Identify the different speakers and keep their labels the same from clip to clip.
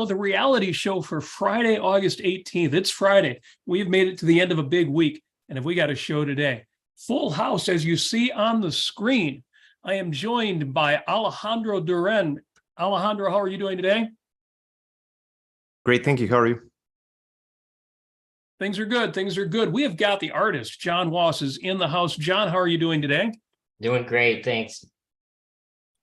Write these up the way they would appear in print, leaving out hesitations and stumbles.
Speaker 1: the reality show for Friday, August 18th. It's Friday. We've made it to the end of a big week, and have we got a show today? Full house, as you see on the screen. I am joined by Alejandro Duran. Alejandro, how are you doing today?
Speaker 2: Great, thank you. How are you?
Speaker 1: Things are good. Things are good. We have got the artist, John Wass, is in the house. John, how are you doing today?
Speaker 3: Doing great, thanks.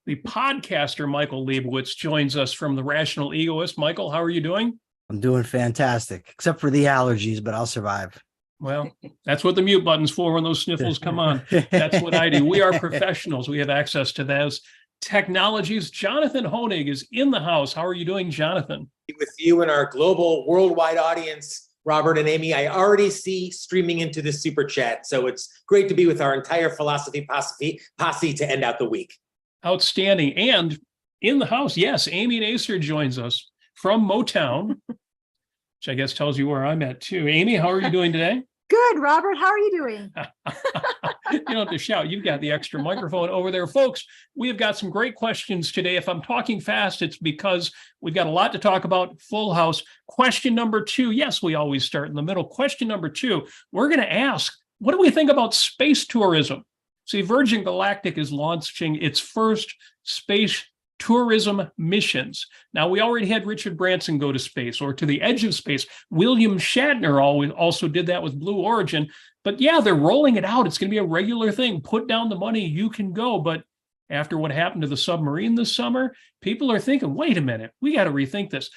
Speaker 1: The podcaster, Michael Liebowitz, joins us from The Rational Egoist. Michael, how are you doing?
Speaker 4: I'm doing fantastic, except for the allergies, but I'll survive.
Speaker 1: Well, that's what the mute button's for when those sniffles come on. That's what I do. We are professionals. We have access to those technologies. Jonathan Honig is in the house. How are you doing, Jonathan?
Speaker 5: With you and our global worldwide audience, Robert and Amy, I already see streaming into the super chat. So it's great to be with our entire philosophy posse to end out the week.
Speaker 1: Outstanding. And in the house, yes, Amy Nacer joins us from Motown, which I guess tells you where I'm at too. Amy, how are you doing today?
Speaker 6: Good, Robert. How are you doing?
Speaker 1: You don't have to shout. You've got the extra microphone over there. Folks, we have got some great questions today. If I'm talking fast, it's because we've got a lot to talk about. Full house. Question number 2. Yes, we always start in the middle. Question number 2, we're going to ask, what do we think about space tourism? See, Virgin Galactic is launching its first space tourism missions. Now, we already had Richard Branson go to space or to the edge of space. William Shatner also did that with Blue Origin. But yeah, they're rolling it out. It's going to be a regular thing. Put down the money, you can go. But after what happened to the submarine this summer, people are thinking, wait a minute, we got to rethink this.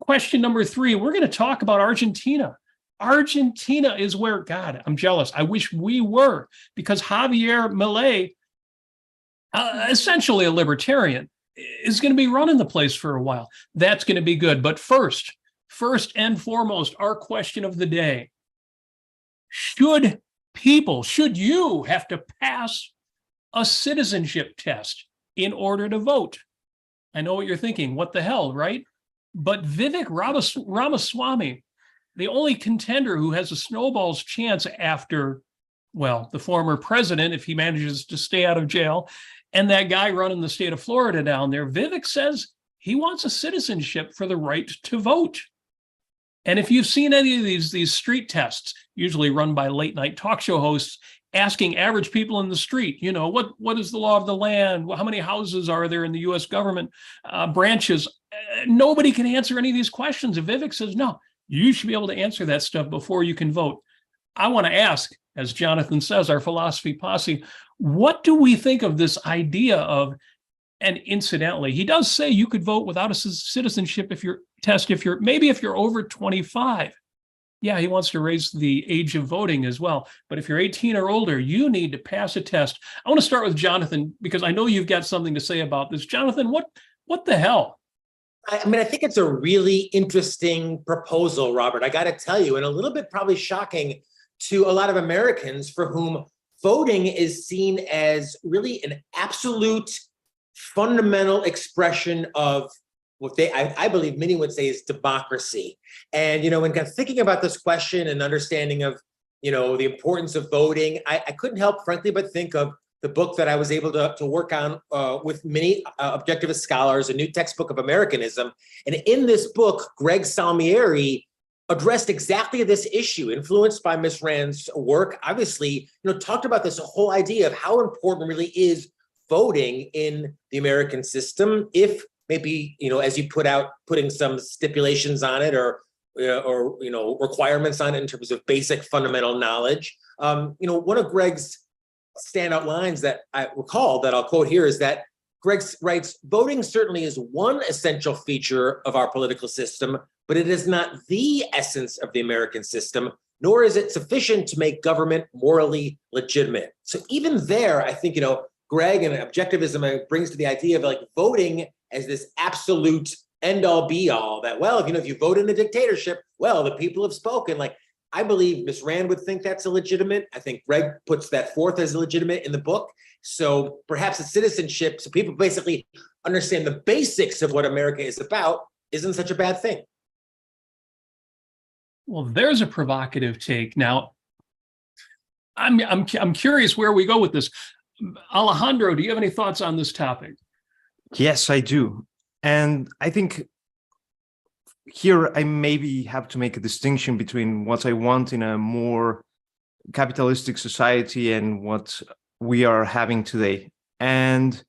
Speaker 1: Question number 3, we're going to talk about Argentina. Argentina is where, God, I'm jealous. I wish we were, because Javier Milei, essentially a libertarian, is going to be running the place for a while. That's going to be good. But first and foremost, our question of the day. Should you have to pass a citizenship test in order to vote? I know what you're thinking. What the hell, right? But Vivek Ramaswamy, the only contender who has a snowball's chance after, well, the former president, if he manages to stay out of jail, and that guy running the state of Florida down there, Vivek says he wants a citizenship for the right to vote. And if you've seen any of these street tests, usually run by late night talk show hosts, asking average people in the street, you know, what is the law of the land? How many houses are there in the U.S. government branches? Nobody can answer any of these questions. If Vivek says, no, you should be able to answer that stuff before you can vote. I want to ask, as Jonathan says, our philosophy posse, what do we think of this idea of, and incidentally, he does say you could vote without a citizenship if you're over 25. Yeah, he wants to raise the age of voting as well. But if you're 18 or older, you need to pass a test. I want to start with Jonathan, because I know you've got something to say about this. Jonathan, what the hell?
Speaker 5: I mean, I think it's a really interesting proposal, Robert. I got to tell you, and a little bit probably shocking to a lot of Americans for whom voting is seen as really an absolute fundamental expression of what I believe many would say is democracy. And, you know, when kind of thinking about this question and understanding of, you know, the importance of voting, I couldn't help, frankly, but think of the book that I was able to work on with many objectivist scholars, a new textbook of Americanism. And in this book, Greg Salmieri addressed exactly this issue, influenced by Ms. Rand's work, obviously, you know, talked about this whole idea of how important really is voting in the American system, if maybe, you know, as you putting some stipulations on it or you know, requirements on it in terms of basic fundamental knowledge. You know, one of Greg's standout lines that I recall that I'll quote here is that Greg writes, voting certainly is one essential feature of our political system, but it is not the essence of the American system, nor is it sufficient to make government morally legitimate. So even there, I think, you know, Greg and objectivism brings to the idea of like voting as this absolute end all be all that, well, if you vote in a dictatorship, well, the people have spoken. Like, I believe Ms. Rand would think that's illegitimate. I think Greg puts that forth as legitimate in the book. So perhaps it's citizenship, so people basically understand the basics of what America is about, isn't such a bad thing.
Speaker 1: Well, there's a provocative take. Now, I'm curious where we go with this. Alejandro, do you have any thoughts on this topic?
Speaker 2: Yes, I do. And I think here I maybe have to make a distinction between what I want in a more capitalistic society and what we are having today. And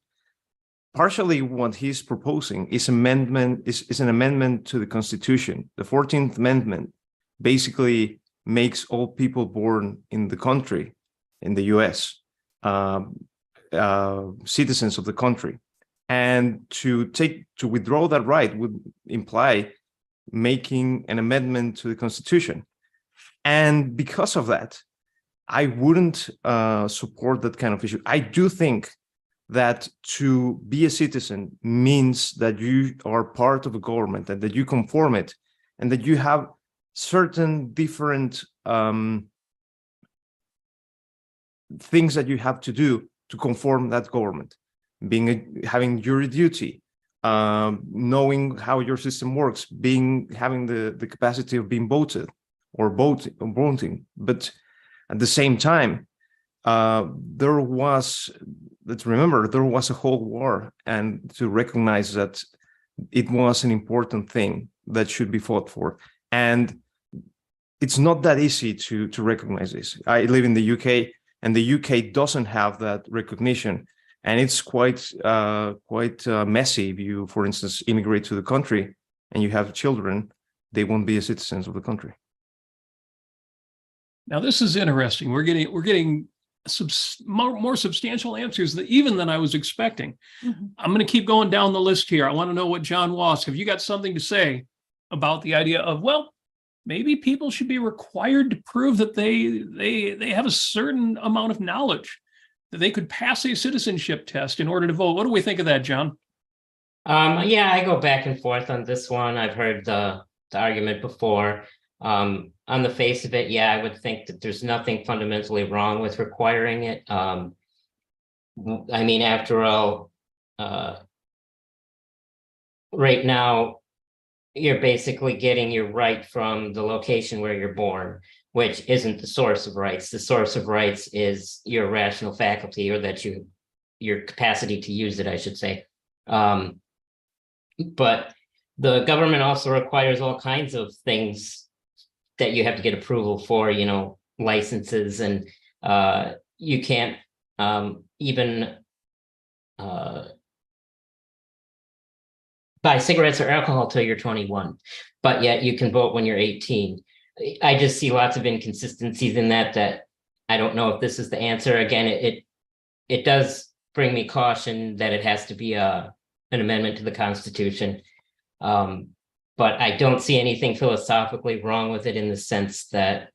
Speaker 2: partially what he's proposing is an amendment to the Constitution. The 14th Amendment basically makes all people born in the country, in the US, citizens of the country. And to withdraw that right would imply making an amendment to the Constitution. And because of that, I wouldn't support that kind of issue. I do think that to be a citizen means that you are part of a government and that you conform it and that you have certain different things that you have to do to conform that government, having jury duty, knowing how your system works, having the capacity of being voted or voting. But at the same time, let's remember, there was a whole war, and to recognize that it was an important thing that should be fought for. And it's not that easy to recognize this. I live in the UK, and the UK doesn't have that recognition. And it's quite messy if you, for instance, immigrate to the country and you have children, they won't be citizens of the country.
Speaker 1: Now, this is interesting. We're getting more substantial answers than I was expecting.
Speaker 6: Mm-hmm.
Speaker 1: I'm going to keep going down the list here. I want to know what John Wask, have you got something to say about the idea of, well, maybe people should be required to prove that they have a certain amount of knowledge, that they could pass a citizenship test in order to vote. What do we think of that, John?
Speaker 3: Yeah, I go back and forth on this one. I've heard the argument before. On the face of it, yeah, I would think that there's nothing fundamentally wrong with requiring it. I mean, after all, right now, you're basically getting your right from the location where you're born, which isn't the source of rights. The source of rights is your rational faculty, or that your capacity to use it, I should say. But the government also requires all kinds of things that you have to get approval for, licenses, and you can't even buy cigarettes or alcohol till you're 21, but yet you can vote when you're 18. I just see lots of inconsistencies in that I don't know if this is the answer. Again, it does bring me caution that it has to be an amendment to the Constitution. But I don't see anything philosophically wrong with it, in the sense that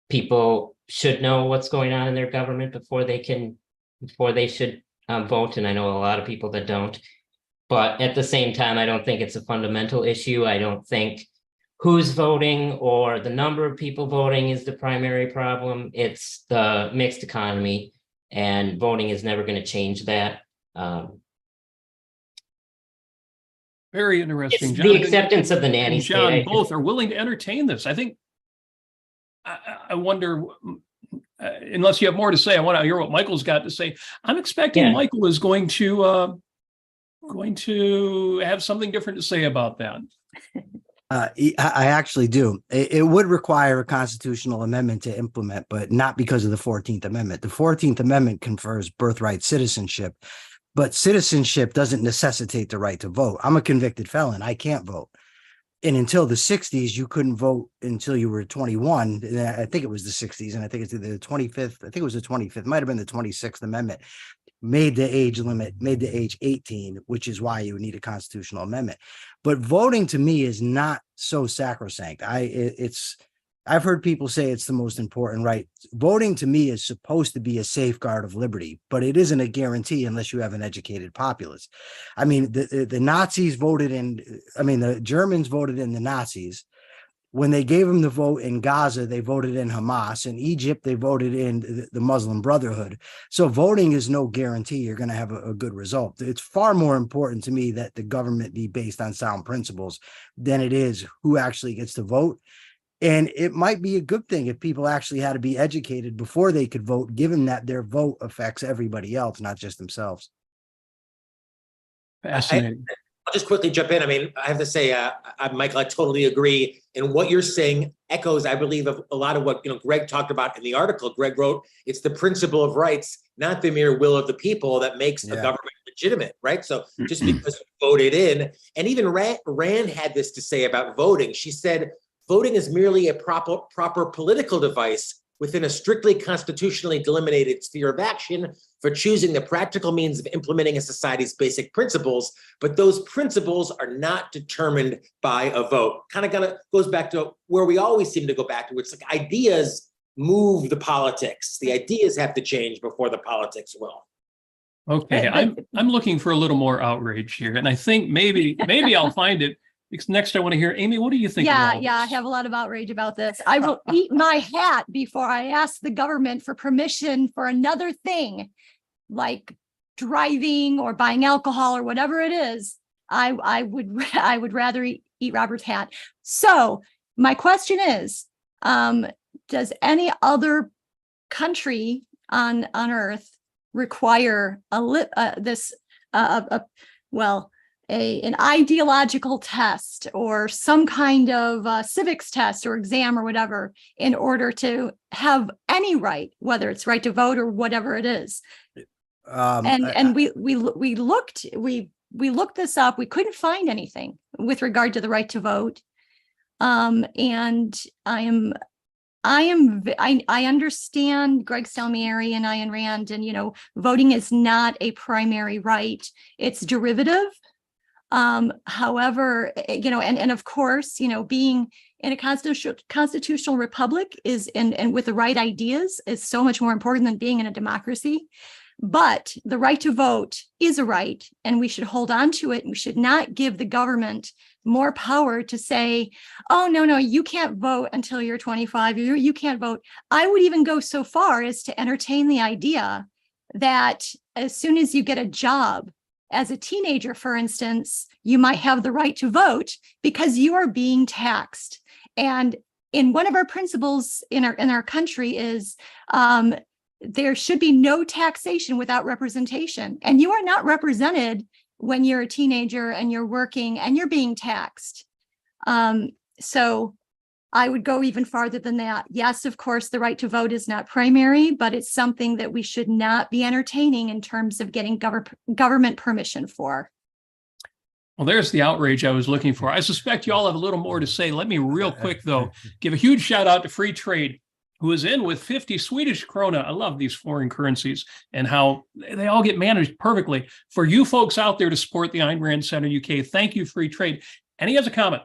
Speaker 3: people should know what's going on in their government before they should vote. And I know a lot of people that don't. But at the same time, I don't think it's a fundamental issue. I don't think who's voting or the number of people voting is the primary problem. It's the mixed economy, and voting is never going to change that.
Speaker 1: Very interesting,
Speaker 3: It's
Speaker 1: John.
Speaker 3: the acceptance of the nanny
Speaker 1: And John,
Speaker 3: state.
Speaker 1: both are willing to entertain this. I think, I wonder, unless you have more to say, I want to hear what Michael's got to say. I'm expecting Michael is going to have something different to say about that.
Speaker 4: I actually do. It would require a constitutional amendment to implement, but not because of the 14th Amendment. The 14th Amendment confers birthright citizenship, but citizenship doesn't necessitate the right to vote. I'm a convicted felon. I can't vote. And until the 60s, you couldn't vote until you were 21. I think it was the 60s, and I think it's the 25th. I think it was the 25th. Might have been the 26th Amendment. Made the age 18, which is why you would need a constitutional amendment. But voting to me is not so sacrosanct. I've heard people say it's the most important right. Voting to me is supposed to be a safeguard of liberty, but it isn't a guarantee unless you have an educated populace. I mean, the Nazis voted in, the Germans voted in the Nazis. When they gave them the vote in Gaza, they voted in Hamas. In Egypt, they voted in the Muslim Brotherhood. So voting is no guarantee you're going to have a good result. It's far more important to me that the government be based on sound principles than it is who actually gets to vote. And it might be a good thing if people actually had to be educated before they could vote, given that their vote affects everybody else, not just themselves.
Speaker 1: Fascinating.
Speaker 5: I'll just quickly jump in. I mean, I have to say, Michael, I totally agree. And what you're saying echoes, I believe, of a lot of what Greg talked about in the article. Greg wrote, it's the principle of rights, not the mere will of the people, that makes a government legitimate, right? So just because you voted in, and even Rand had this to say about voting. She said, voting is merely a proper political device within a strictly constitutionally delimited sphere of action for choosing the practical means of implementing a society's basic principles, but those principles are not determined by a vote. Kind of goes back to where we always seem to go back to. It's like ideas move the politics. The ideas have to change before the politics will.
Speaker 1: Okay, I'm looking for a little more outrage here, and I think maybe I'll find it. Because next I want to hear, Amy, what do you think?
Speaker 6: Yeah, I have a lot of outrage about this. I will eat my hat before I ask the government for permission for another thing, like driving or buying alcohol or whatever it is. I would rather eat Robert's hat. So my question is, does any other country on Earth require an ideological test or some kind of civics test or exam or whatever in order to have any right, whether it's right to vote or whatever it is? We looked this up. We couldn't find anything with regard to the right to vote. And I understand Greg Salmieri and Ayn Rand, and voting is not a primary right; it's derivative. However, and of course, being in a constitutional republic and with the right ideas is so much more important than being in a democracy. But the right to vote is a right, and we should hold on to it. And we should not give the government more power to say, oh, no, you can't vote until you're 25. You can't vote. I would even go so far as to entertain the idea that as soon as you get a job, as a teenager, for instance, you might have the right to vote because you are being taxed. And in one of our principles in our country is there should be no taxation without representation. And you are not represented when you're a teenager and you're working and you're being taxed. So I would go even farther than that. Yes, of course, the right to vote is not primary, but it's something that we should not be entertaining in terms of getting government permission for.
Speaker 1: Well, there's the outrage I was looking for. I suspect you all have a little more to say. Let me real quick, though, give a huge shout out to Free Trade, who is in with 50 Swedish krona. I love these foreign currencies and how they all get managed perfectly. For you folks out there to support the Ayn Rand Center UK, thank you, Free Trade. And he has a comment.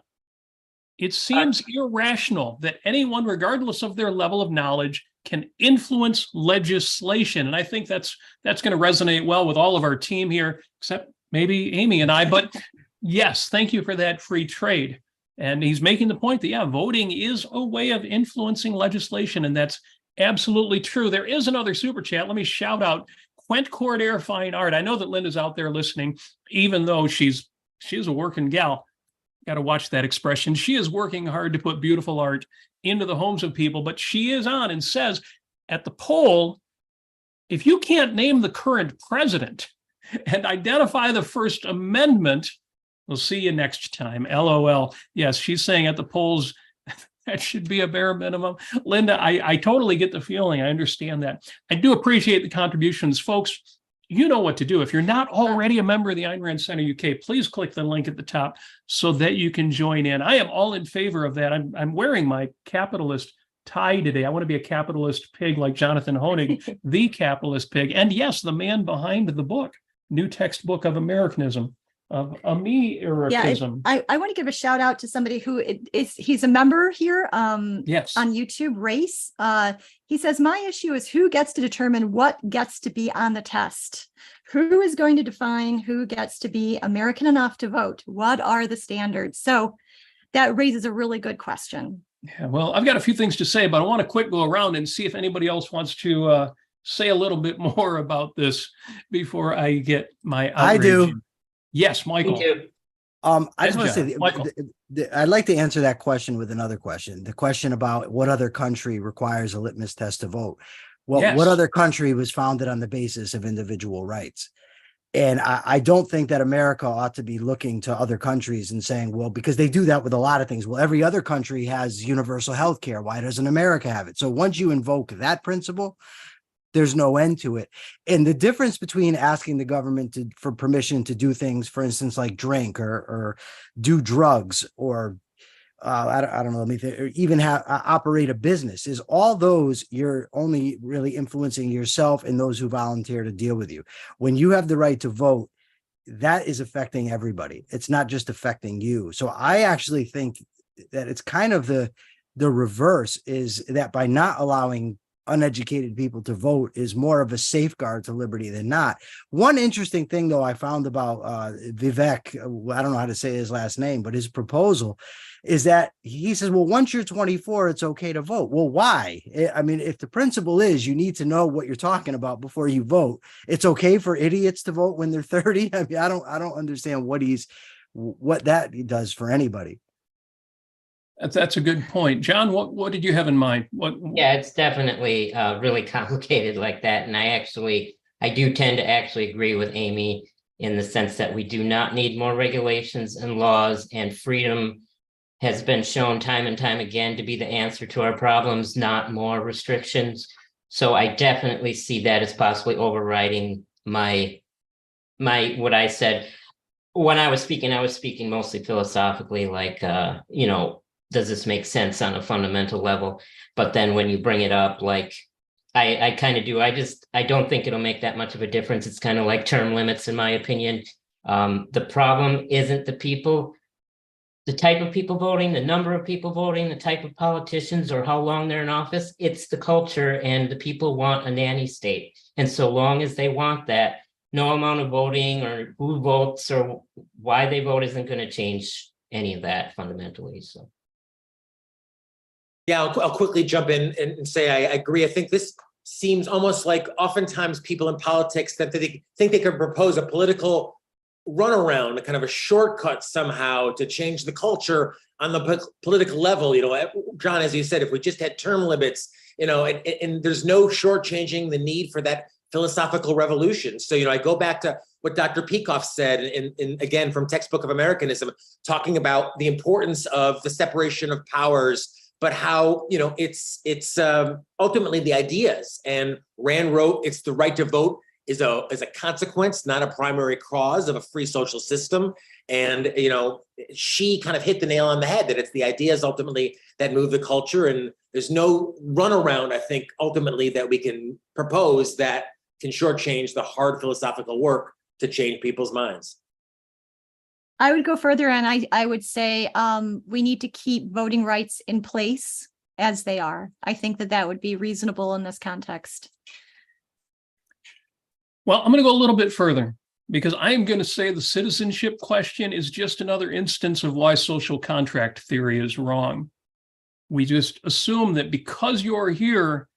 Speaker 1: It seems irrational that anyone, regardless of their level of knowledge, can influence legislation. And I think that's going to resonate well with all of our team here, except maybe Amy and I. But yes, thank you for that, Free Trade. And he's making the point that, voting is a way of influencing legislation. And that's absolutely true. There is another super chat. Let me shout out Quent Cordair Fine Art. I know that Linda's out there listening, even though she's a working gal. Got to watch that expression. She is working hard to put beautiful art into the homes of people, but she is on and says at the poll, if you can't name the current president and identify the First Amendment, we'll see you next time. LOL. Yes, she's saying at the polls, that should be a bare minimum. Linda, I totally get the feeling. I understand that. I do appreciate the contributions, folks. You know what to do. If you're not already a member of the Ayn Rand Center UK, please click the link at the top so that you can join in. I am all in favor of that. I'm wearing my capitalist tie today. I want to be a capitalist pig like Jonathan Hoenig, the capitalist pig. And yes, the man behind the book, New Textbook of Americanism, of Americanism.
Speaker 6: I want to give a shout out to somebody who he's a member here
Speaker 1: yes.
Speaker 6: on YouTube, Race. He says, my issue is who gets to determine what gets to be on the test? Who is going to define who gets to be American enough to vote? What are the standards? So that raises a really good question.
Speaker 1: Yeah, well, I've got a few things to say, but I want to quick go around and see if anybody else wants to say a little bit more about this before I get my outrage.
Speaker 4: I do.
Speaker 1: Yes, Michael.
Speaker 4: I just want to say, I'd like to answer that question with another question. The question about what other country requires a litmus test to vote. Well,
Speaker 1: Yes.
Speaker 4: What other country was founded on the basis of individual rights? And I don't think that America ought to be looking to other countries and saying, well, because they do that with a lot of things. Well, every other country has universal health care. Why doesn't America have it? So once you invoke that principle, there's no end to it. And the difference between asking the government for permission to do things, for instance, like drink or do drugs or I don't know, or even have operate a business, is all those you're only really influencing yourself and those who volunteer to deal with you. When you have the right to vote, that is affecting everybody. It's not just affecting you. So I actually think that it's kind of the reverse, is that by not allowing uneducated people to vote is more of a safeguard to liberty than not. One interesting thing, though, I found about Vivek, I don't know how to say his last name, but his proposal is that he says, well, once you're 24, it's okay to vote. Well, why? I mean, if the principle is you need to know what you're talking about before you vote, it's okay for idiots to vote when they're 30. I mean, I don't understand what that does for anybody.
Speaker 1: That's a good point. John, what did you have in mind?
Speaker 3: Yeah, it's definitely really complicated like that. And I do tend to actually agree with Amy in the sense that we do not need more regulations and laws, and freedom has been shown time and time again to be the answer to our problems, not more restrictions. So I definitely see that as possibly overriding my what I said. When I was speaking mostly philosophically, like, does this make sense on a fundamental level? But then when you bring it up, like, I kind of do. I don't think it'll make that much of a difference. It's kind of like term limits, in my opinion. The problem isn't the type of people voting, the number of people voting, the type of politicians, or how long they're in office. It's the culture, and the people want a nanny state. And so long as they want that, no amount of voting or who votes or why they vote isn't going to change any of that fundamentally. So.
Speaker 5: Yeah, I'll quickly jump in and say I agree. I think this seems almost like oftentimes people in politics that they think they can propose a political runaround, a kind of a shortcut somehow to change the culture on the political level. John, as you said, if we just had term limits, and there's no shortchanging the need for that philosophical revolution. So, I go back to what Dr. Peikoff said, in again, from Textbook of Americanism, talking about the importance of the separation of powers, but how, it's ultimately the ideas. And Rand wrote, it's the right to vote is a consequence, not a primary cause of a free social system. And, she kind of hit the nail on the head that it's the ideas ultimately that move the culture. And there's no runaround, I think, ultimately that we can propose that can shortchange the hard philosophical work to change people's minds.
Speaker 6: I would go further, and I would say we need to keep voting rights in place as they are. I think that would be reasonable in this context.
Speaker 1: Well, I'm going to go a little bit further, because I am going to say the citizenship question is just another instance of why social contract theory is wrong. We just assume that because you're here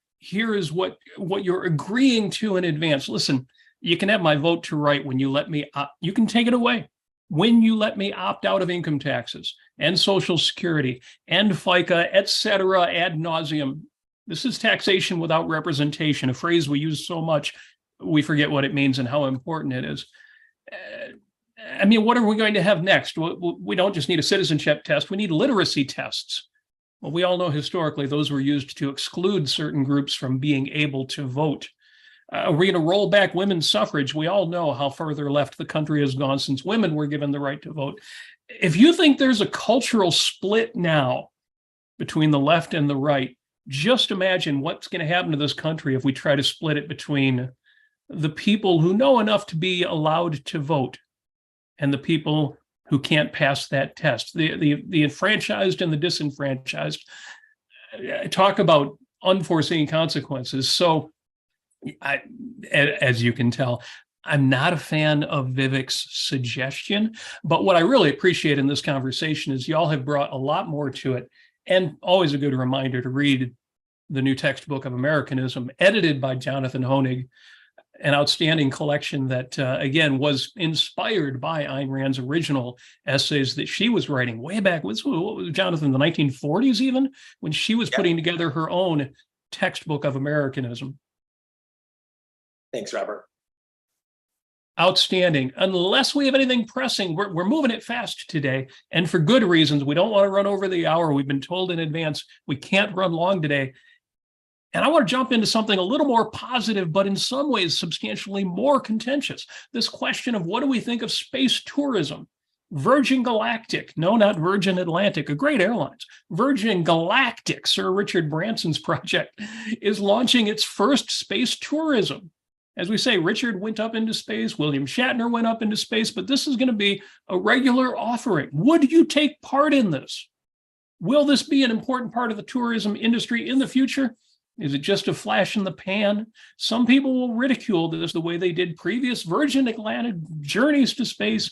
Speaker 1: is what you're agreeing to in advance. Listen, you can have my vote to right when you let me, you can take it away when you let me opt out of income taxes and Social Security and FICA, et cetera, ad nauseum. This is taxation without representation, a phrase we use so much we forget what it means and how important it is. I mean, what are we going to have next? We don't just need a citizenship test, we need literacy tests. Well, we all know historically those were used to exclude certain groups from being able to vote. We're going to roll back women's suffrage. We all know how further left the country has gone since women were given the right to vote. If you think there's a cultural split now between the left and the right, just imagine what's going to happen to this country if we try to split it between the people who know enough to be allowed to vote and the people who can't pass that test. The enfranchised and the disenfranchised. Talk about unforeseen consequences. So, as you can tell, I'm not a fan of Vivek's suggestion, but what I really appreciate in this conversation is y'all have brought a lot more to it, and always a good reminder to read the new textbook of Americanism, edited by Jonathan Honig, an outstanding collection that, again, was inspired by Ayn Rand's original essays that she was writing way back, what was Jonathan, the 1940s even, when she was putting together her own textbook of Americanism.
Speaker 5: Thanks, Robert.
Speaker 1: Outstanding. Unless we have anything pressing, we're moving it fast today, and for good reasons. We don't want to run over the hour. We've been told in advance we can't run long today. And I want to jump into something a little more positive, but in some ways substantially more contentious. This question of what do we think of space tourism? Virgin Galactic, no, not Virgin Atlantic, a great airlines. Virgin Galactic, Sir Richard Branson's project, is launching its first space tourism. As we say, Richard went up into space, William Shatner went up into space, but this is going to be a regular offering. Would you take part in this? Will this be an important part of the tourism industry in the future? Is it just a flash in the pan? Some people will ridicule this the way they did previous Virgin Atlantic journeys to space.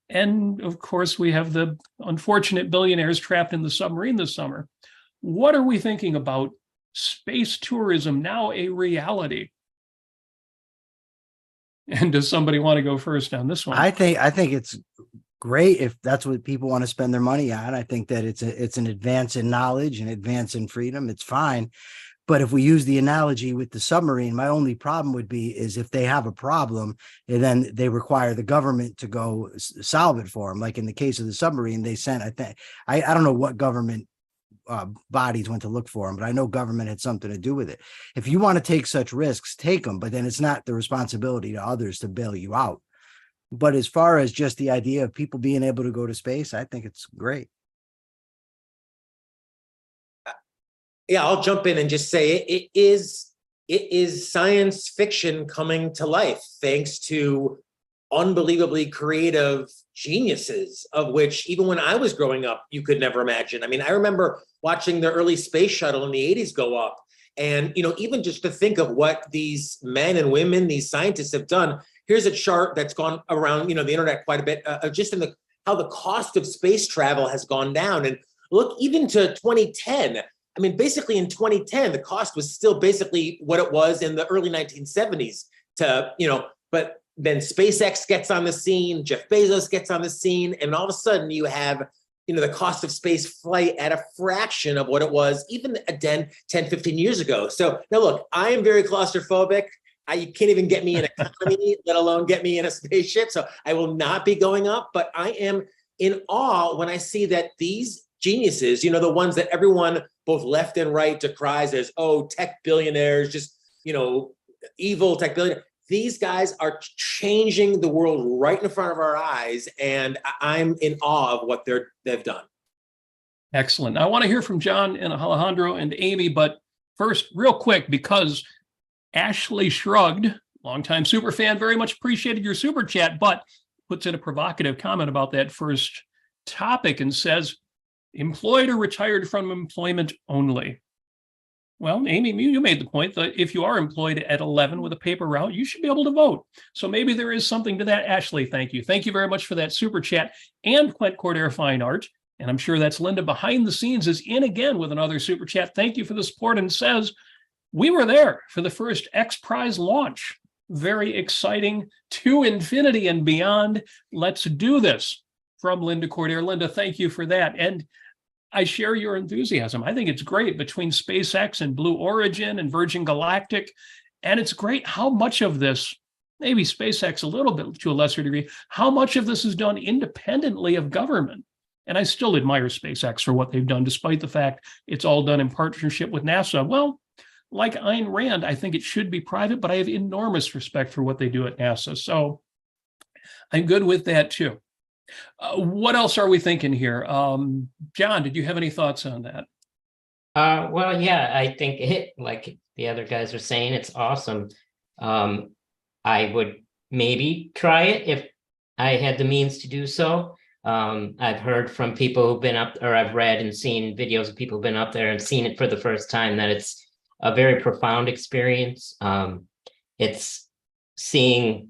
Speaker 1: And of course, we have the unfortunate billionaires trapped in the submarine this summer. What are we thinking about space tourism now a reality? And does somebody want to go first on this one?
Speaker 4: I think it's great if that's what people want to spend their money on. I think that it's an advance in knowledge, an advance in freedom. It's fine. But if we use the analogy with the submarine, my only problem would be is if they have a problem and then they require the government to go solve it for them. Like in the case of the submarine, they sent, I don't know what government bodies went to look for them, but I know government had something to do with it. If you want to take such risks, take them, but then it's not the responsibility to others to bail you out. But as far as just the idea of people being able to go to space, I think it's great.
Speaker 5: Yeah, I'll jump in and just say it is science fiction coming to life thanks to unbelievably creative geniuses, of which even when I was growing up, you could never imagine. I mean, I remember watching the early space shuttle in the 80s go up. And, even just to think of what these men and women, these scientists have done. Here's a chart that's gone around, the internet quite a bit, just in how the cost of space travel has gone down. And look, even to 2010, I mean, basically in 2010, the cost was still basically what it was in the early 1970s but then SpaceX gets on the scene, Jeff Bezos gets on the scene, and all of a sudden you have, the cost of space flight at a fraction of what it was even 10, 15 years ago. So now look, I am very claustrophobic. You can't even get me in economy, let alone get me in a spaceship. So I will not be going up, but I am in awe when I see that these geniuses, the ones that everyone both left and right decries as, tech billionaires, just, evil tech billionaires. These guys are changing the world right in front of our eyes. And I'm in awe of what they've done.
Speaker 1: Excellent. I want to hear from John and Alejandro and Amy, but first, real quick, because Ashley Shrugged, longtime super fan, very much appreciated your super chat, but puts in a provocative comment about that first topic and says, employed or retired from employment only. Well, Amy, you made the point that if you are employed at 11 with a paper route, you should be able to vote. So maybe there is something to that. Ashley, thank you. Thank you very much for that super chat. And Clint Cordair Fine Art, and I'm sure that's Linda behind the scenes, is in again with another super chat. Thank you for the support, and says, we were there for the first X Prize launch. Very exciting, to infinity and beyond. Let's do this. From Linda Cordair. Linda, thank you for that. And I share your enthusiasm. I think it's great between SpaceX and Blue Origin and Virgin Galactic. And it's great how much of this, maybe SpaceX a little bit to a lesser degree, how much of this is done independently of government. And I still admire SpaceX for what they've done, despite the fact it's all done in partnership with NASA. Well, like Ayn Rand, I think it should be private, but I have enormous respect for what they do at NASA. So I'm good with that too. What else are we thinking here? John, did you have any thoughts on that?
Speaker 3: Well, yeah, I think like the other guys are saying, it's awesome. I would maybe try it if I had the means to do so. I've heard from people who've been up, or I've read and seen videos of people who've been up there and seen it for the first time, that it's a very profound experience. It's seeing,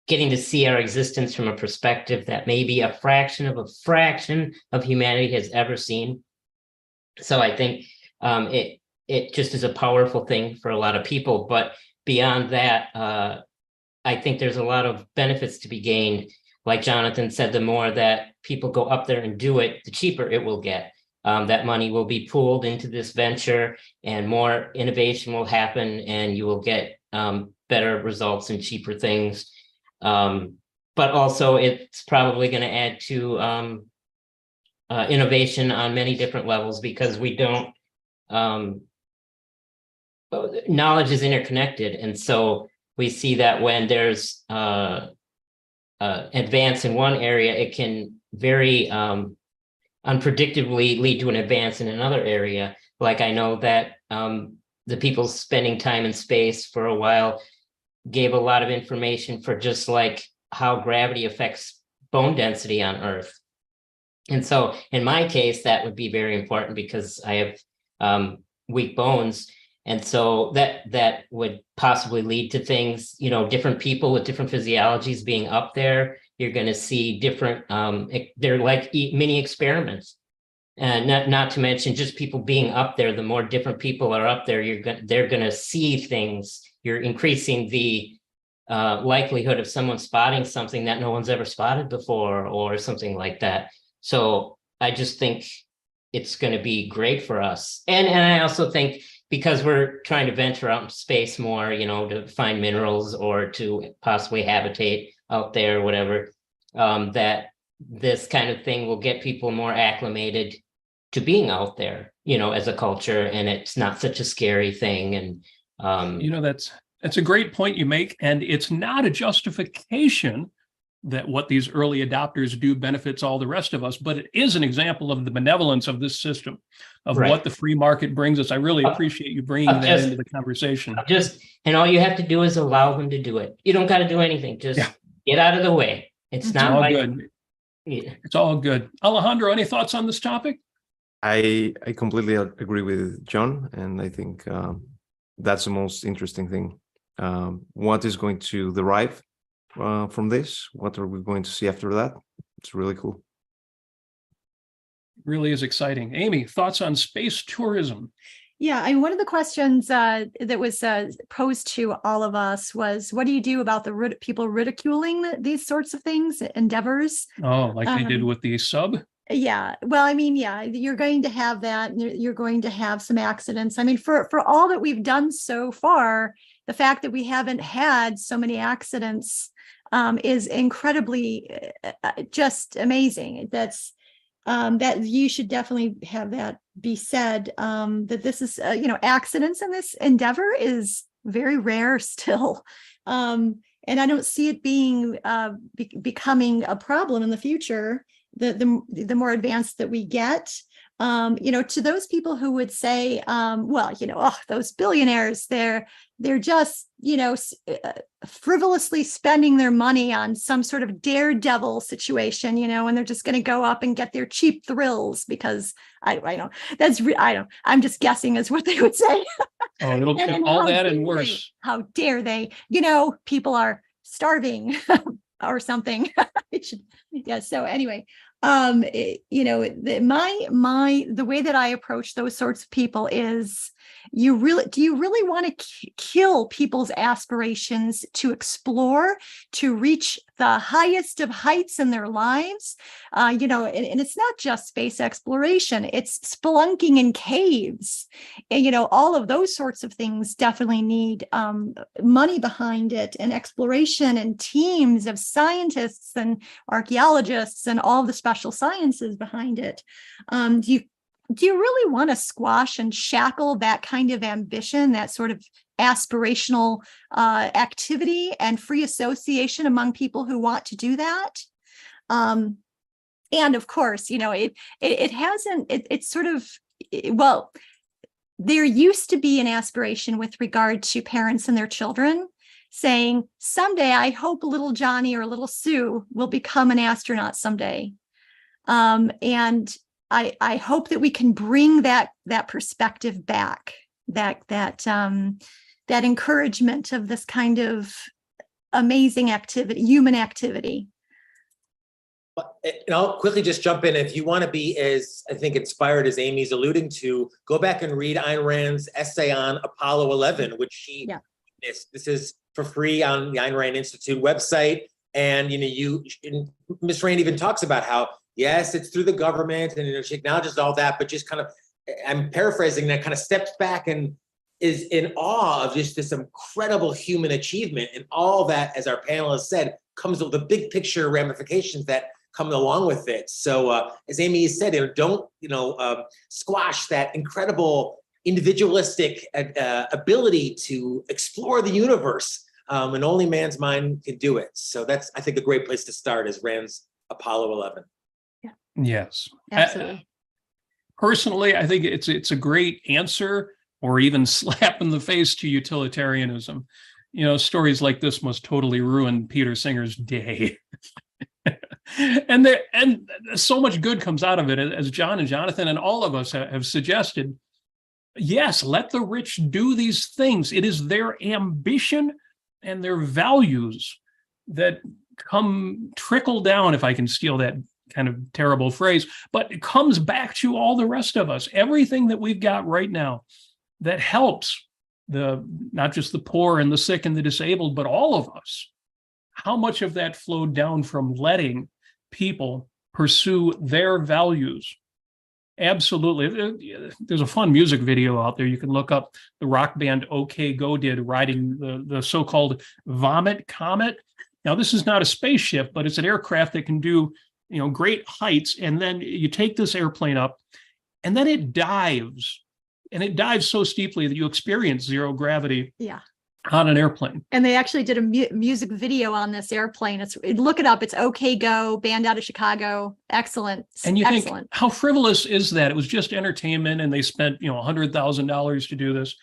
Speaker 3: getting to see our existence from a perspective that maybe a fraction of humanity has ever seen. So I think it just is a powerful thing for a lot of people. But beyond that, I think there's a lot of benefits to be gained. Like Jonathan said, the more that people go up there and do it, the cheaper it will get. That money will be pooled into this venture, and more innovation will happen, and you will get better results and cheaper things. But also it's probably going to add to innovation on many different levels, because we don't, knowledge is interconnected. And so we see that when there's advance in one area, it can very unpredictably lead to an advance in another area. Like I know that the people spending time in space for a while gave a lot of information for just like how gravity affects bone density on Earth. And so in my case, that would be very important because I have weak bones. And so that would possibly lead to things, you know, different people with different physiologies being up there. You're going to see different, they're like mini experiments. And not to mention just people being up there. The more different people are up there, they're going to see things. You're increasing the likelihood of someone spotting something that no one's ever spotted before, or something like that. So I just think it's going to be great for us. And I also think because we're trying to venture out into space more, you know, to find minerals or to possibly habitate out there, or whatever, that this kind of thing will get people more acclimated to being out there, you know, as a culture, and it's not such a scary thing. And
Speaker 1: you know, that's a great point you make, and it's not a justification that what these early adopters do benefits all the rest of us, but it is an example of the benevolence of this system, of
Speaker 3: Right.
Speaker 1: what the free market brings us. I really appreciate you bringing that into the conversation.
Speaker 3: And all you have to do is allow them to do it. You don't got to do anything. Just get out of the way. It's not
Speaker 1: all
Speaker 3: like
Speaker 1: good.
Speaker 3: Yeah.
Speaker 1: It's all good. Alejandro, any thoughts on this topic?
Speaker 2: I completely agree with John, and I think that's the most interesting thing. What is going to derive from this? What are we going to see after that? It's really cool.
Speaker 1: Really is exciting. Amy, thoughts on space tourism?
Speaker 6: Yeah, I mean, one of the questions that was posed to all of us was, what do you do about the people ridiculing these sorts of things, endeavors?
Speaker 1: Oh, like they did with the sub?
Speaker 6: Yeah, well, I mean, yeah, you're going to have that. You're going to have some accidents. I mean, for all that we've done so far, the fact that we haven't had so many accidents is incredibly just amazing. That's that you should definitely have that be said, that this is, you know, accidents in this endeavor is very rare still. And I don't see it being becoming a problem in the future. The more advanced that we get, you know, to those people who would say, well, you know, oh, those billionaires, they're just, you know, frivolously spending their money on some sort of daredevil situation, you know, and they're just going to go up and get their cheap thrills because I don't, I'm just guessing is what they would say.
Speaker 1: Oh, it'll get all that and worse.
Speaker 6: How dare they? You know, people are starving or something. Yeah. So anyway, you know, the way that I approach those sorts of people is, do you really want to kill people's aspirations to explore, to reach the highest of heights in their lives? You know, and it's not just space exploration, it's spelunking in caves. And, you know, all of those sorts of things definitely need money behind it, and exploration, and teams of scientists and archaeologists and all the special sciences behind it. Do you really want to squash and shackle that kind of ambition, that sort of aspirational activity and free association among people who want to do that? And of course, you know, it's sort of, well, there used to be an aspiration with regard to parents and their children saying, someday I hope little Johnny or little Sue will become an astronaut someday. And I hope that we can bring that perspective back, that encouragement of this kind of amazing activity, human activity.
Speaker 5: And I'll quickly just jump in. If you want to be as, I think, inspired as Amy's alluding to, go back and read Ayn Rand's essay on Apollo 11, which she witnessed. This is for free on the Ayn Rand Institute website. And, you know, Ms. Rand even talks about how, yes, it's through the government, and, you know, she acknowledges all that, but just kind of, I'm paraphrasing that, kind of steps back and is in awe of just this incredible human achievement, and all that, as our panelists said, comes with the big picture ramifications that come along with it. So as Amy said, don't squash that incredible individualistic ability to explore the universe, and only man's mind can do it. So that's, I think, a great place to start is Rand's Apollo 11.
Speaker 1: Yes,
Speaker 6: Absolutely.
Speaker 1: Personally, I think it's a great answer or even slap in the face to utilitarianism. Stories like this must totally ruin Peter Singer's day. and so much good comes out of it, as John and Jonathan and all of us have suggested. Yes, let the rich do these things. It is their ambition and their values that trickle down, if I can steal that kind of terrible phrase, but it comes back to all the rest of us. Everything that we've got right now that helps not just the poor and the sick and the disabled, but all of us. How much of that flowed down from letting people pursue their values? Absolutely. There's a fun music video out there. You can look up the rock band OK Go did riding the so-called Vomit Comet. Now, this is not a spaceship, but it's an aircraft that can do great heights. And then you take this airplane up and then it dives. And it dives so steeply that you experience zero gravity on an airplane.
Speaker 6: And they actually did a music video on this airplane. Look it up. It's OK Go, band out of Chicago. Excellent.
Speaker 1: And you think, how frivolous is that? It was just entertainment, and they spent $100,000 to do this.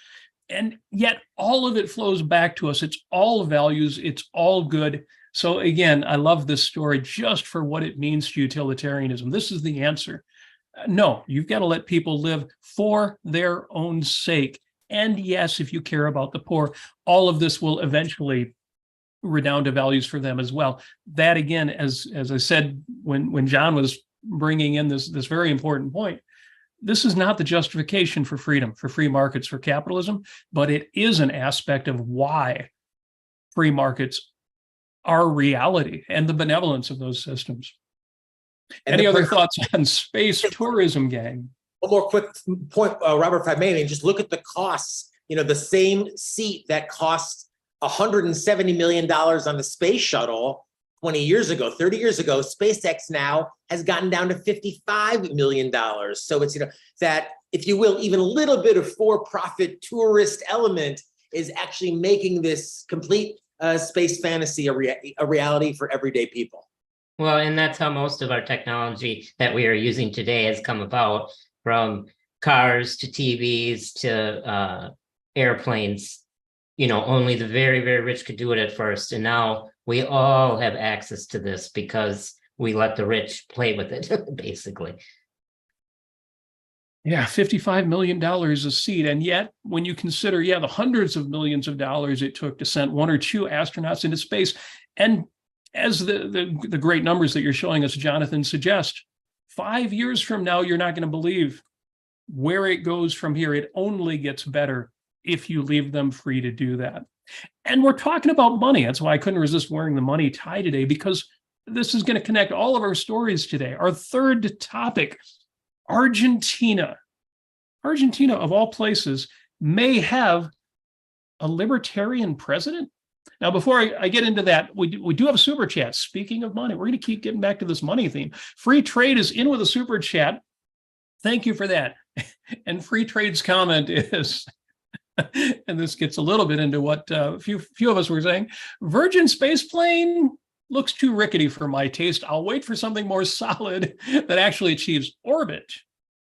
Speaker 1: And yet all of it flows back to us. It's all values. It's all good. So again, I love this story just for what it means to utilitarianism. This is the answer. No, you've got to let people live for their own sake. And yes, if you care about the poor, all of this will eventually redound to values for them as well. That again, as I said, when John was bringing in this very important point, this is not the justification for freedom, for free markets, for capitalism, but it is an aspect of why free markets are reality and the benevolence of those systems. Any other thoughts on space tourism, gang?
Speaker 5: One more quick point, Robert, if I may, just look at the costs. The same seat that cost $170 million on the space shuttle 20 years ago, 30 years ago, SpaceX now has gotten down to $55 million. So it's, that, if you will, even a little bit of for-profit tourist element is actually making this complete space fantasy a reality for everyday people.
Speaker 3: Well, and that's how most of our technology that we are using today has come about, from cars to TVs to airplanes. Only the very, very rich could do it at first. And now we all have access to this because we let the rich play with it, basically.
Speaker 1: Yeah, $55 million a seat. And yet, when you consider, the hundreds of millions of dollars it took to send one or two astronauts into space, and as the great numbers that you're showing us, Jonathan, suggest, 5 years from now, you're not going to believe where it goes from here. It only gets better if you leave them free to do that. And we're talking about money. That's why I couldn't resist wearing the money tie today, because this is going to connect all of our stories today. Our third topic, Argentina. Argentina, of all places, may have a libertarian president. Now, before I get into that, we do have a super chat. Speaking of money, we're going to keep getting back to this money theme. Free Trade is in with a super chat. Thank you for that. And Free Trade's comment is, and this gets a little bit into what a few of us were saying, Virgin spaceplane looks too rickety for my taste. I'll wait for something more solid that actually achieves orbit.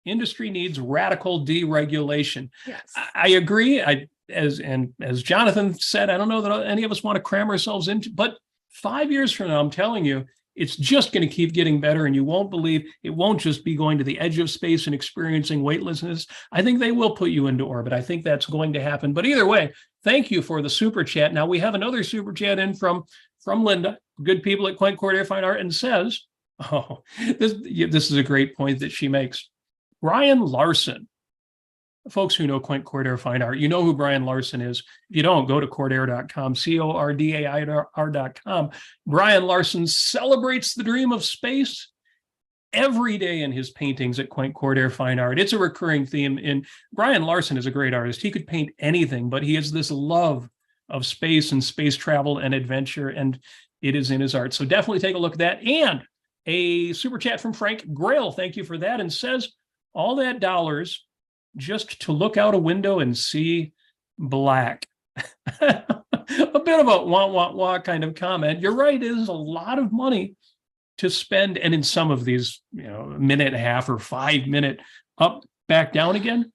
Speaker 1: Industry needs radical deregulation.
Speaker 6: Yes.
Speaker 1: I agree. As Jonathan said, I don't know that any of us want to cram ourselves into, but 5 years from now, I'm telling you, it's just going to keep getting better, and you won't believe it won't just be going to the edge of space and experiencing weightlessness. I think they will put you into orbit. I think that's going to happen. But either way, thank you for the super chat. Now we have another super chat in from Linda, good people at Quaint Court Air Fine Art, and says, this is a great point that she makes. Brian Larson. Folks who know Quaint Court Air Fine Art, you know who Brian Larson is. If you don't, go to courtair.com, CORDAIR.com. Brian Larson celebrates the dream of space every day in his paintings at Quaint Court Air Fine Art. It's a recurring theme. And Brian Larson is a great artist. He could paint anything, but he has this love of space and space travel and adventure. And It is in his art. So definitely take a look at that. And a super chat from Frank Grail. Thank you for that. And says, all that dollars just to look out a window and see black. A bit of a wah kind of comment. You're right. It is a lot of money to spend. And in some of these, minute and a half or 5 minute up, back down again.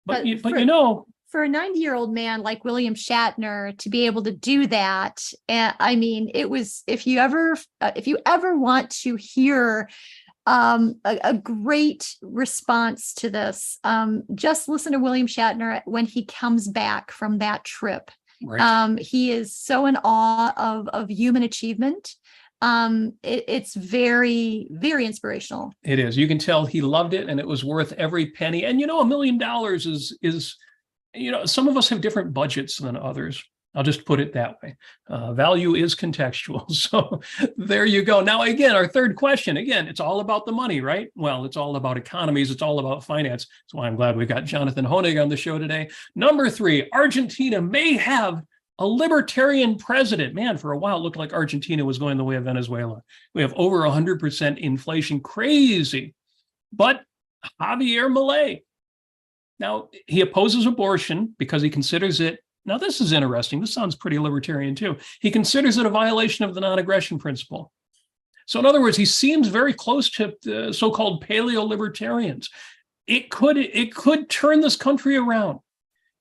Speaker 1: But you know,
Speaker 6: for a 90-year-old man like William Shatner to be able to do that, I mean, it was, if you ever want to hear a great response to this, just listen to William Shatner when he comes back from that trip.
Speaker 1: right.
Speaker 6: He is so in awe of human achievement. It's very, very inspirational.
Speaker 1: It is. You can tell he loved it and it was worth every penny. And $1 million is some of us have different budgets than others. I'll just put it that way. Value is contextual. So there you go. Now, again, our third question, it's all about the money, right? Well, it's all about economies. It's all about finance. That's why I'm glad we got Jonathan Honig on the show today. Number 3, Argentina may have a libertarian president. Man, for a while, it looked like Argentina was going the way of Venezuela. We have over 100% inflation. Crazy. But Javier Milei, now he opposes abortion because he considers it, now this is interesting. This sounds pretty libertarian too. He considers it a violation of the non-aggression principle. So in other words, he seems very close to the so-called paleo-libertarians. It could turn this country around.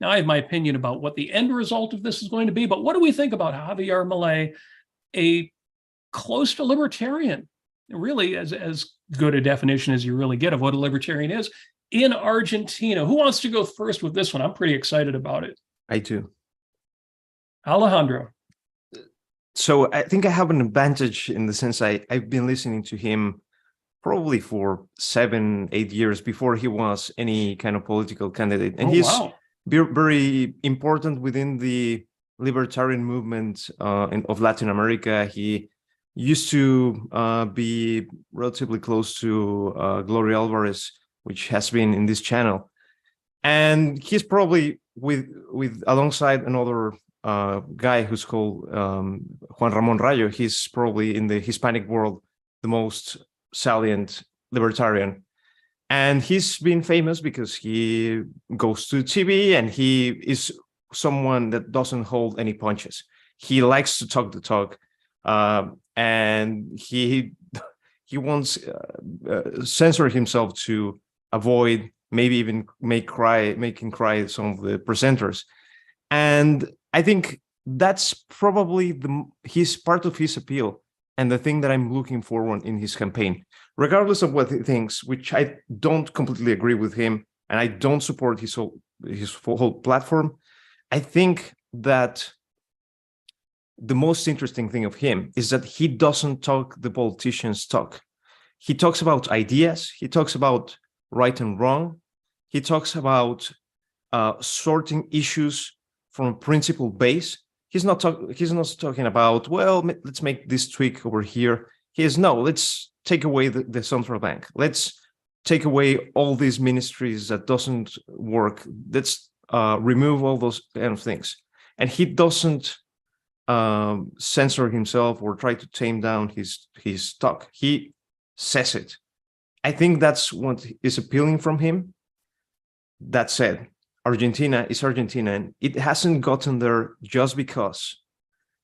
Speaker 1: Now, I have my opinion about what the end result of this is going to be, but what do we think about Javier Milei, a close to libertarian, really as good a definition as you really get of what a libertarian is, in Argentina? Who wants to go first with this one? I'm pretty excited about it.
Speaker 2: I do.
Speaker 1: Alejandro.
Speaker 2: So I think I have an advantage in the sense I've been listening to him probably for 7-8 years before he was any kind of political candidate. And he's very important within the libertarian movement of Latin America. He used to be relatively close to Gloria Alvarez, which has been in this channel. And he's probably with alongside another guy who's called Juan Ramon Rayo. He's probably in the Hispanic world the most salient libertarian. And he's been famous because he goes to TV and he is someone that doesn't hold any punches. He likes to talk the talk, and he wants censor himself to avoid maybe even making cry some of the presenters. And I think that's probably his part of his appeal and the thing that I'm looking forward in his campaign, regardless of what he thinks, which I don't completely agree with him, and I don't support his whole platform. I think that the most interesting thing of him is that he doesn't talk the politicians' talk. He talks about ideas. He talks about right and wrong. He talks about sorting issues from a principle base. He's not talking about, well, let's make this tweak over here. Let's take away the central bank. Let's take away all these ministries that doesn't work. Let's remove all those kind of things. And he doesn't censor himself or try to tame down his talk. He says it. I think that's what is appealing from him. That said, Argentina is Argentina, and it hasn't gotten there just because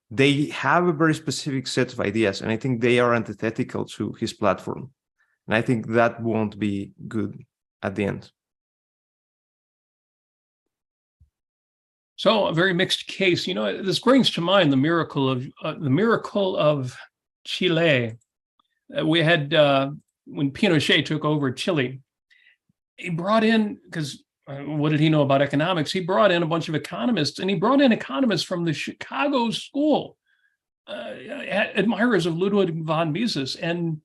Speaker 2: they have a very specific set of ideas, and I think they are antithetical to his platform. And I think that won't be good at the end.
Speaker 1: So a very mixed case. This brings to mind the miracle of Chile. We had when Pinochet took over Chile, he brought in, because what did he know about economics? He brought in a bunch of economists, and he brought in economists from the Chicago school, admirers of Ludwig von Mises, and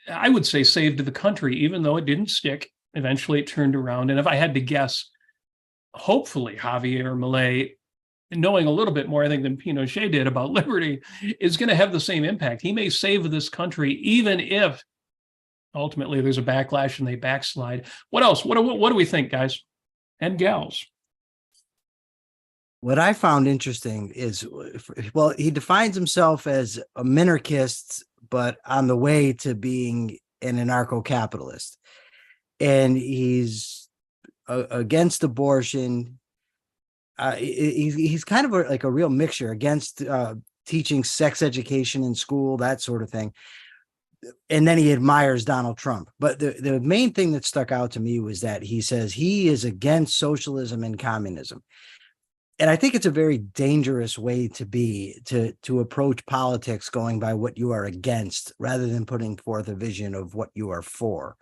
Speaker 1: I would say saved the country, even though it didn't stick. Eventually it turned around. And if I had to guess, hopefully Javier Milei, knowing a little bit more, I think, than Pinochet did about liberty, is going to have the same impact. He may save this country, even if ultimately there's a backlash and they backslide. What else? What do we think, guys and gals?
Speaker 4: What I found interesting is, well, he defines himself as a minarchist, but on the way to being an anarcho-capitalist. And he's against abortion. He's kind of like a real mixture against teaching sex education in school, that sort of thing. And then he admires Donald Trump. But the main thing that stuck out to me was that he says he is against socialism and communism. And I think it's a very dangerous way to be, to approach politics going by what you are against rather than putting forth a vision of what you are for.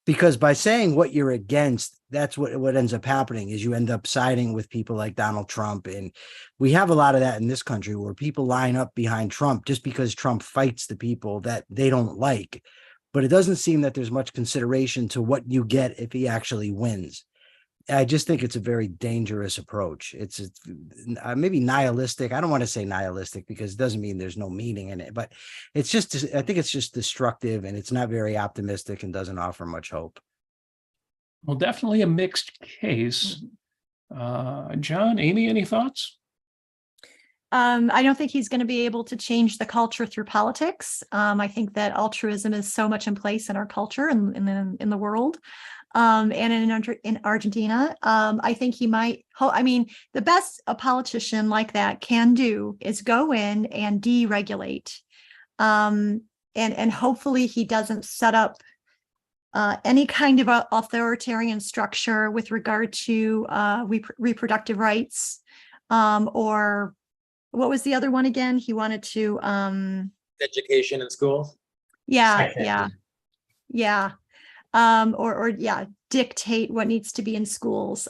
Speaker 4: Because by saying what you're against, that's what ends up happening is you end up siding with people like Donald Trump. And we have a lot of that in this country where people line up behind Trump just because Trump fights the people that they don't like. But it doesn't seem that there's much consideration to what you get if he actually wins. I just think it's a very dangerous approach. It's maybe nihilistic. I don't want to say nihilistic because it doesn't mean there's no meaning in it, but it's just, I think it's just destructive and it's not very optimistic and doesn't offer much hope.
Speaker 1: Well, definitely a mixed case. John, Amy, any thoughts?
Speaker 6: I don't think he's going to be able to change the culture through politics. I think that altruism is so much in place in our culture and in the world. And in Argentina, I think he might. I mean, the best a politician like that can do is go in and deregulate, and hopefully he doesn't set up any kind of authoritarian structure with regard to reproductive rights, or what was the other one again? He wanted to
Speaker 5: education in schools.
Speaker 6: Yeah. Dictate what needs to be in schools.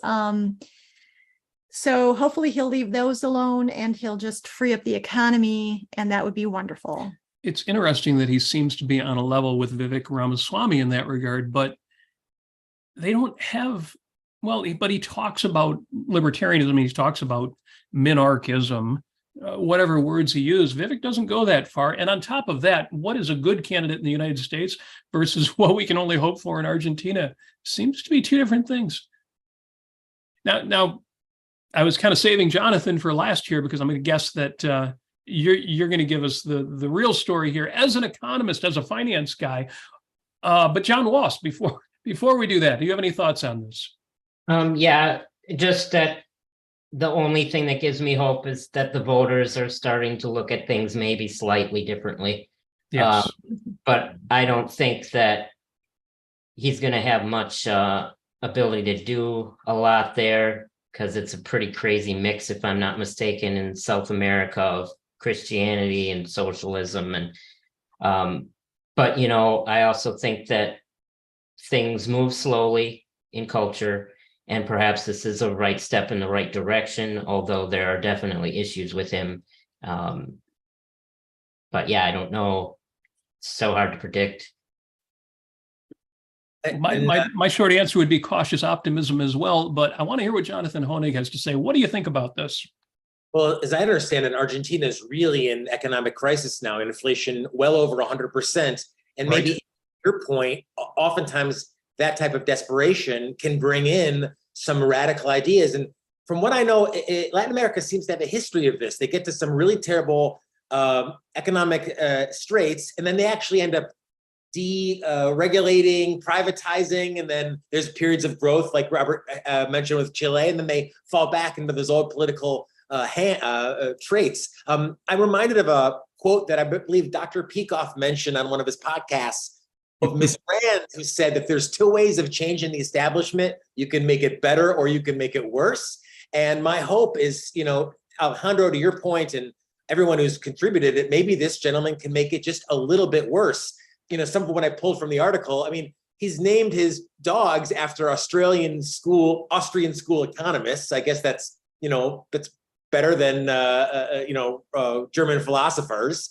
Speaker 6: So hopefully he'll leave those alone and he'll just free up the economy, and that would be wonderful.
Speaker 1: It's interesting that he seems to be on a level with Vivek Ramaswamy in that regard, but they don't have, but he talks about libertarianism, he talks about minarchism, whatever words he used. Vivek doesn't go that far. And on top of that, what is a good candidate in the United States versus what we can only hope for in Argentina seems to be two different things. Now, I was kind of saving Jonathan for last year because I'm going to guess that you're going to give us the real story here as an economist, as a finance guy. But John Wast, before we do that, do you have any thoughts on this?
Speaker 3: Just that the only thing that gives me hope is that the voters are starting to look at things maybe slightly differently.
Speaker 1: Yes.
Speaker 3: But I don't think that he's going to have much ability to do a lot there because it's a pretty crazy mix, if I'm not mistaken, in South America of Christianity and socialism. And but, I also think that things move slowly in culture. And perhaps this is a right step in the right direction, although there are definitely issues with him. But I don't know. It's so hard to predict.
Speaker 1: My short answer would be cautious optimism as well. But I want to hear what Jonathan Honig has to say. What do you think about this?
Speaker 5: Well, as I understand it, Argentina is really in economic crisis now, inflation well over 100%. And maybe,
Speaker 1: Right.
Speaker 5: your point, oftentimes that type of desperation can bring in some radical ideas. And from what I know, Latin America seems to have a history of this. They get to some really terrible economic straits, and then they actually end up deregulating, privatizing, and then there's periods of growth, like Robert mentioned with Chile, and then they fall back into those old political traits. I'm reminded of a quote that I believe Dr. Peikoff mentioned on one of his podcasts of Miss Rand, who said that there's two ways of changing the establishment. You can make it better or you can make it worse. And my hope is, Alejandro, to your point, and everyone who's contributed it, maybe this gentleman can make it just a little bit worse. Some of what I pulled from the article, he's named his dogs after Austrian school economists. I guess that's better than German philosophers.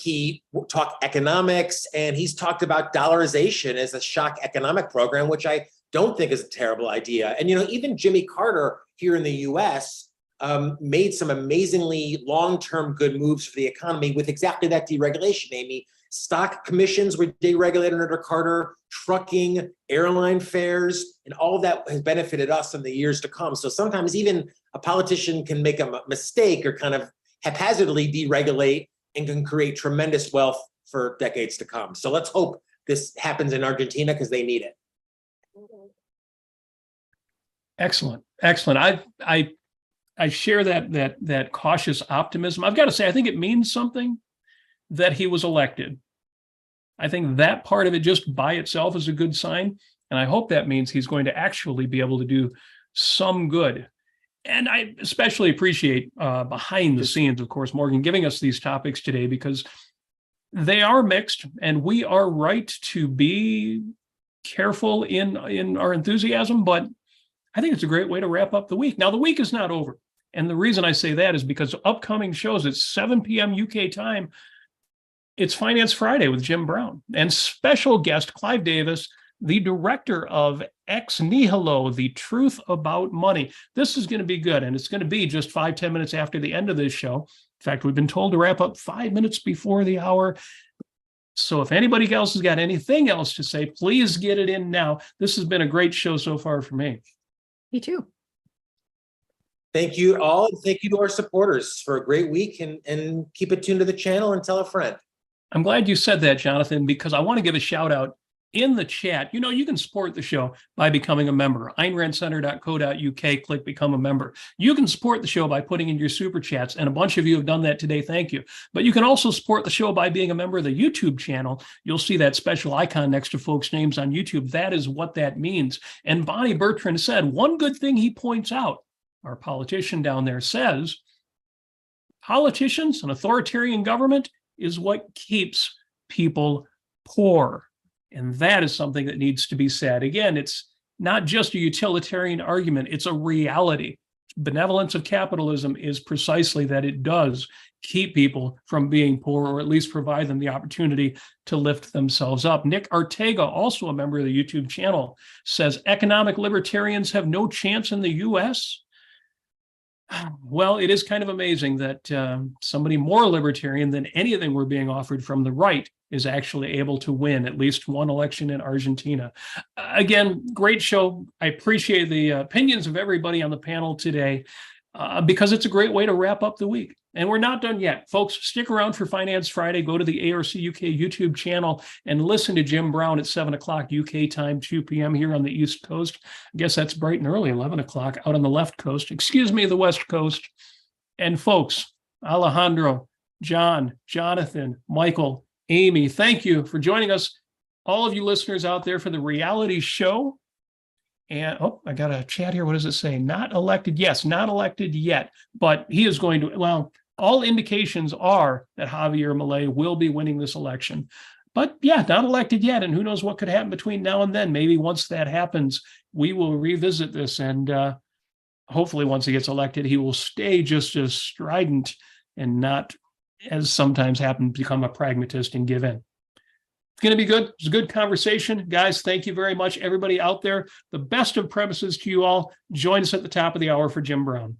Speaker 5: He talked economics, and he's talked about dollarization as a shock economic program, which I don't think is a terrible idea. And even Jimmy Carter here in the U.S. made some amazingly long-term good moves for the economy with exactly that deregulation, Amy. Stock commissions were deregulated under Carter, trucking, airline fares, and all of that has benefited us in the years to come. So sometimes even a politician can make a mistake or kind of haphazardly deregulate and can create tremendous wealth for decades to come. So let's hope this happens in Argentina because they need it.
Speaker 1: Excellent. Excellent. I share that cautious optimism. I've got to say, I think it means something that he was elected. I think that part of it just by itself is a good sign. And I hope that means he's going to actually be able to do some good. And I especially appreciate behind the scenes, of course, Morgan giving us these topics today, because they are mixed and we are right to be careful in our enthusiasm. But I think it's a great way to wrap up the week. Now, the week is not over. And the reason I say that is because upcoming shows at 7 p.m. UK time, it's Finance Friday with Jim Brown and special guest Clive Davis, the director of Ex Nihilo, The Truth About Money. This is going to be good. And it's going to be just 5-10 minutes after the end of this show. In fact, we've been told to wrap up 5 minutes before the hour. So if anybody else has got anything else to say, please get it in now. This has been a great show so far for me.
Speaker 6: Me too.
Speaker 5: Thank you all. And thank you to our supporters for a great week, and keep it tuned to the channel and tell a friend.
Speaker 1: I'm glad you said that, Jonathan, because I want to give a shout out in the chat. You know, you can support the show by becoming a member. AynRandCenter.co.uk, click become a member. You can support the show by putting in your super chats, and a bunch of you have done that today. Thank you. But you can also support the show by being a member of the YouTube channel. You'll see that special icon next to folks' names on YouTube. That is what that means. And Bonnie Bertrand said, one good thing he points out, our politician down there says, politicians, an authoritarian government is what keeps people poor. And that is something that needs to be said. Again, it's not just a utilitarian argument, it's a reality. Benevolence of capitalism is precisely that it does keep people from being poor, or at least provide them the opportunity to lift themselves up. Nick Ortega, also a member of the YouTube channel, says economic libertarians have no chance in the US. Well, it is kind of amazing that somebody more libertarian than anything we're being offered from the right is actually able to win at least one election in Argentina. Again, great show. I appreciate the opinions of everybody on the panel today because it's a great way to wrap up the week. And we're not done yet. Folks, stick around for Finance Friday. Go to the ARCUK YouTube channel and listen to Jim Brown at 7 o'clock UK time, 2 p.m. here on the East Coast. I guess that's bright and early, 11 o'clock out on the left coast. Excuse me, the West Coast. And folks, Alejandro, John, Jonathan, Michael, Amy, thank you for joining us. All of you listeners out there for the reality show. And I got a chat here. What does it say? Not elected. Yes, not elected yet, but he is going to, well, all indications are that Javier Milei will be winning this election. But yeah, not elected yet. And who knows what could happen between now and then. Maybe once that happens, we will revisit this. And hopefully once he gets elected, he will stay just as strident and not, as sometimes happens, become a pragmatist and give in. It's going to be good. It's a good conversation. Guys, thank you very much. Everybody out there, the best of premises to you all. Join us at the top of the hour for Jim Brown.